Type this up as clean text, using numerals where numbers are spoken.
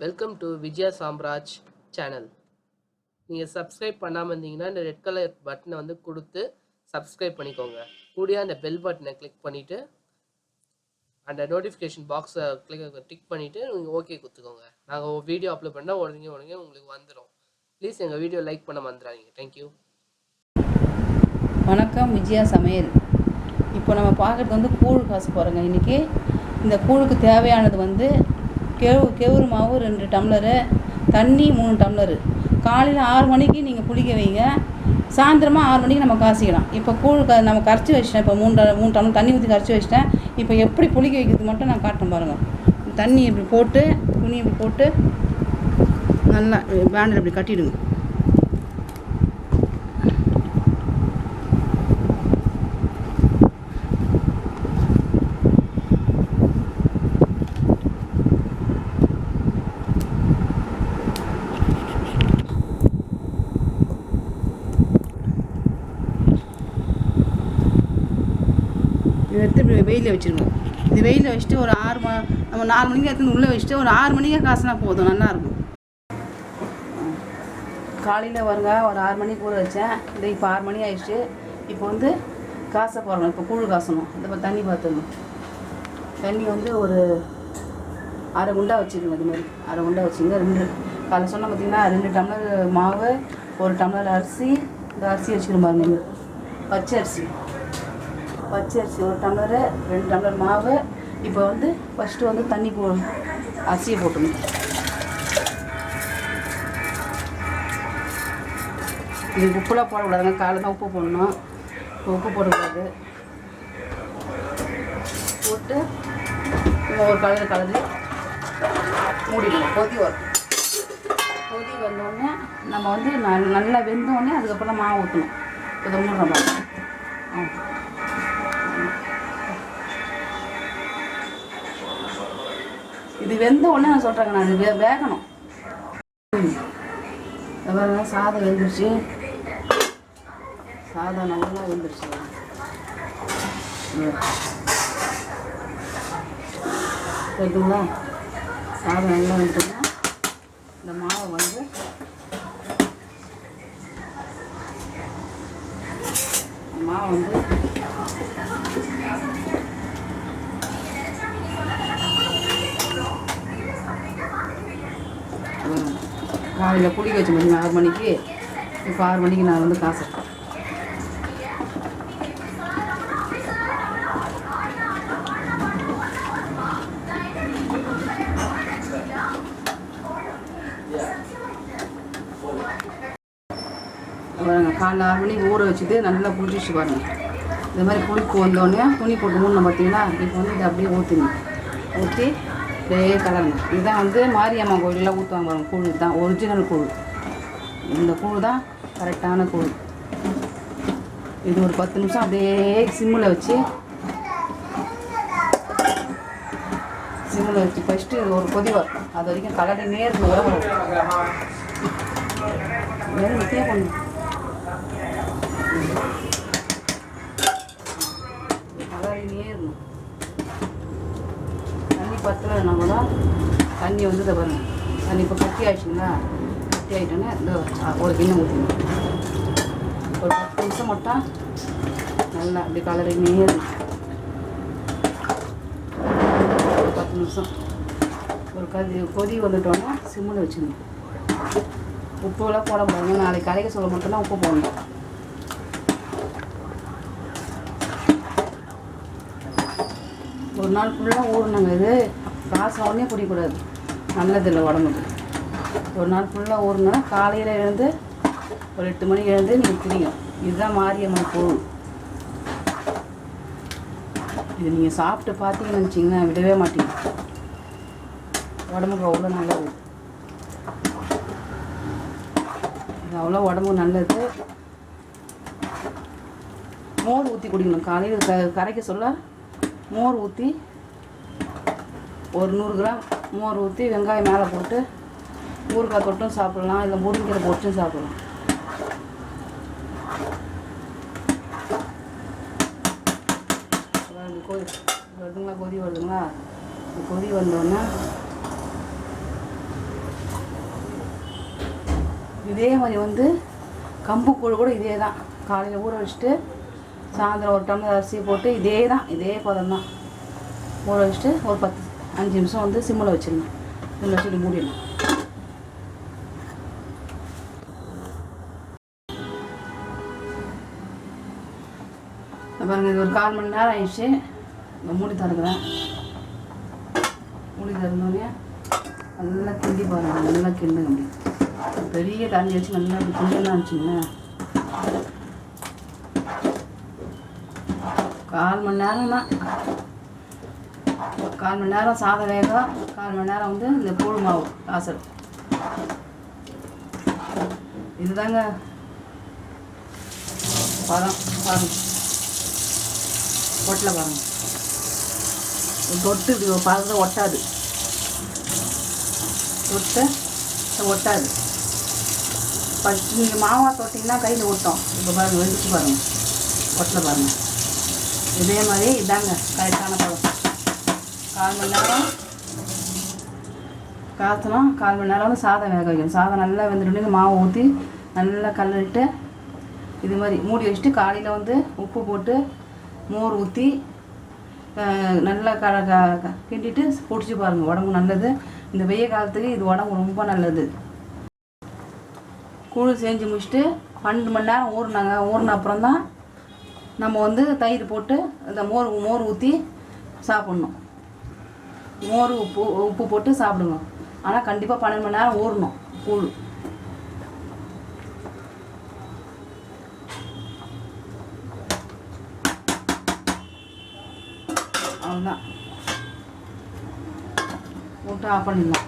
Welcome to Vijaya Samraj channel. நீங்கள் subscribe பண்ணாமல் இருந்தீங்கன்னா இந்த ரெட் கலர் பட்டனை வந்து கொடுத்து சப்ஸ்கிரைப் பண்ணிக்கோங்க. கூடிய அந்த பெல் பட்டனை கிளிக் பண்ணிவிட்டு அந்த நோட்டிஃபிகேஷன் பாக்ஸை டிக் பண்ணிவிட்டு நீங்கள் ஓகே கொடுத்துக்கோங்க. நாங்கள் வீடியோ அப்லோட் பண்ணால் உடனே உங்களுக்கு வந்துடும். ப்ளீஸ் எங்கள் வீடியோ லைக் பண்ண மறந்துடாதீங்க. தேங்க்யூ. வணக்கம், விஜயா சமையல். இப்போ நம்ம பார்க்குறது வந்து கூழ் காசு போகிறோங்க. இன்றைக்கி இந்த கூழுக்கு தேவையானது வந்து கெவுரு மாவு 2 டம்ளரு, தண்ணி 3 டம்ளரு. காலையில் 6 மணிக்கு நீங்கள் புளிக்க வைங்க, சாயந்தரமாக 6 மணிக்கு நம்ம காசிக்கலாம். இப்போ கூழ் நம்ம கரைச்சி வச்சிட்டேன். இப்போ 3 டம்ளர் தண்ணி ஊற்றி கரைச்சி வச்சிட்டேன். இப்போ எப்படி புளிக்க வைக்கிறது மட்டும் நான் காட்டுறேன் பாருங்கள். தண்ணி இப்படி போட்டு, துணி இப்படி போட்டு நல்லா பேண்டில் இப்படி கட்டிவிடுங்க. எடுத்து இப்படி வெயிலில் வச்சுருங்க. இது வெயிலில் வச்சுட்டு ஒரு நம்ம 4 மணிக்கு எடுத்து உள்ளே வச்சுட்டு ஒரு 6 மணிக்கு காசுனா போதும், நல்லாயிருக்கும். காலையில் வருங்க, ஒரு 6 மணிக்கு ஊற வச்சேன். இப்போ 6 மணி ஆயிடுச்சு. இப்போ வந்து காசை போடுறோம். இப்போ கூழ் காசணும். இந்த தண்ணி பார்த்துக்கணும். தண்ணி வந்து ஒரு அரை குண்டா வச்சுக்கோங்க. இது மாதிரி அரை குண்டா வச்சுங்க. காலைல சொன்னால் பார்த்தீங்கன்னா 2 டம்ளர் மாவு, 1 டம்ளர் அரிசி. இந்த அரிசி வச்சுக்கிற பாருங்க, பச்சை அரிசி 1 டம்ளரு, 2 டம்ளர் மாவு. இப்போ வந்து ஃபஸ்ட்டு வந்து தண்ணி அரிசியை போட்டுக்கணும். இது உப்புலாம் போடக்கூடாதுங்க. காலையில் தான் உப்பு போடணும். இப்போ உப்பு போடக்கூடாது. போட்டு ஒரு கலரு மூடிடணும். கொதி வந்தோடனே நம்ம வந்து நல்லா வெந்தோடனே அதுக்கப்புறம் மாவு ஊற்றணும். இதை மூடுற மாதிரி. இது வெந்த உடனே நான் சொல்கிறேங்க, நான் இது வேகணும். சாதம் வெந்துருச்சு. சாதம் நல்லா வெந்துருச்சு. சரிங்களா? சாதம் நல்லா வெந்துருச்சுன்னா இந்த மாவை வந்து காலையில் புளிக்க வச்ச மாதிரி 6 மணிக்கு. இப்போ 6 மணிக்கு நான் வந்து காசு பாருங்க. காலைல 6 மணிக்கு ஊற வச்சுட்டு நல்லா புளிச்சிச்சு பாருங்கள். இந்த மாதிரி புளிப்பு வந்தோடனே துணி போட்டு மூணு பார்த்தீங்கன்னா, இப்போ வந்து இதை அப்படியே ஊற்றி அப்படியே கலருங்க. இதுதான் வந்து மாரியம்மா கோயிலெலாம் ஊற்றுவாங்க பாருங்க. கூழ் இதுதான் ஒரிஜினல் கூழ். இந்த கூழ் தான் கரெக்டான கூழ். இது ஒரு 10 நிமிஷம் அப்படியே சிம்மில் வச்சு ஃபஸ்ட்டு ஒரு கொதி வரும். அது வரைக்கும் கலரினே இருக்கும். வித்தியா பண்ணும். கலரினே இருக்கும். தண்ணி பத்தலைன்னா கூட தண்ணி வந்து இதை பாருங்க. தண்ணி இப்போ கட்டி ஆயிடுச்சுங்களா? கட்டி ஆகிட்டோன்னே இந்த ஒரு கிண்ணம் ஊற்றிடணும். ஒரு 10 நிமிஷம் மட்டும் நல்லா அப்படி கலரினே இருக்கும். ஒரு 10 நிமிஷம் ஒரு கொதி வந்துட்டோன்னா சிம்மில் வச்சுக்கணும். உப்புலாம் போட முடியாது. நாளைக்கு கரைக்க சொல்ல மட்டும்தான் உப்பு போடணும். ஒரு நாள் ஃபுல்லாக ஊறினாங்க. இது காசு உடனே குடிக்கக்கூடாது, நல்லதில்லை உடம்புக்கு. ஒரு நாள் ஃபுல்லாக ஊறினா காலையில் எழுந்து ஒரு 8 மணிக்கு எழுந்து நீங்கள் குடிங்க. இதுதான் மாரியம்மன் கூழ். இது நீங்கள் சாப்பிட்டு பார்த்தீங்கன்னு நினச்சிங்கன்னா விடவே மாட்டீங்க. உடம்புக்கு அவ்வளோ நல்லது. இது அவ்வளோ உடம்புக்கு நல்லது. மோர் ஊற்றி குடிக்கணும். காலையில் கரைக்க சொல்ல மோர் ஊற்றி ஒரு 100 கிராம் மோர் ஊற்றி வெங்காயம் மேலே போட்டு ஊறுகாய் தொட்டும் சாப்பிட்லாம், இல்லை முருங்கீரை போட்டும் சாப்பிட்லாம். வருதுங்களா? கொதி வருதுங்களா? கொதி வந்தோடனே இதே மாதிரி வந்து கம்பு கூழ் கூட இதே தான். காலையில் ஊற வச்சுட்டு சாயந்தரம் ஒரு டம்ளர் அரிசியை போட்டு இதே பதம் தான் ஊற வச்சுட்டு ஒரு 5 நிமிஷம் வந்து சிம்மில் வச்சிடணும். சிம்மில் வச்சுட்டு மூடிடணும். பாருங்கள், இது ஒரு 1/4 மணி நேரம் ஆயிடுச்சு. இந்த மூடி திறக்கிறேன். மூடி திறந்தோடனே நல்லா கிண்டி பாருங்கள். நல்லா கிண்டுங்க. அப்படி பெரிய கரண்டி வச்சு நல்லா அப்படி கிண்டலாம் இருந்துச்சுங்களேன். 1/4 மணி நேரம் தான். 1/4 மணி நேரம் சாதம் வேகம், 1/4 மணி நேரம் வந்து இந்த கூழ் மாவு காசல். இதுதாங்க பதம். பாருங்க, ஒட்டலை பாருங்கள். தொட்டு இப்படி பதத்தில் ஒட்டாது. தொட்டு ஒட்டாது. நீங்கள் மாவா தொட்டிங்கன்னா கையில் ஒட்டும். இப்போ பாருங்கள், வெடிச்சு பாருங்கள், ஒட்டலை பாருங்கள். இதே மாதிரி இதாங்க கரெக்டான பதம். 1/4 மணி நேரம் காய்ச்சணும். 1/4 மணி நேரம் வந்து சாதம் வேக வைக்கணும். சாதம் நல்லா வெந்துட்டு மாவை ஊற்றி நல்லா கலரிட்டு இது மாதிரி மூடி வச்சுட்டு காலையில் வந்து உப்பு போட்டு மோர் ஊற்றி நல்லா கிண்டிட்டு குடிச்சு பாருங்கள். உடம்பு நல்லது. இந்த வெய்ய காலத்துக்கு இது உடம்பு ரொம்ப நல்லது. கூழ் செஞ்சு முடிச்சுட்டு 12 மணி நேரம் ஊறினாங்க. ஊறின அப்புறம் தான் நம்ம வந்து தயிர் போட்டு இந்த மோர் ஊற்றி சாப்பிட்ணும். மோர் உப்பு போட்டு சாப்பிடுங்க. ஆனால் கண்டிப்பாக 12 மணி நேரம் ஊறணும் கூழ். அவ்வளோதான். போட்டு ஆஃப் பண்ணிடலாம்.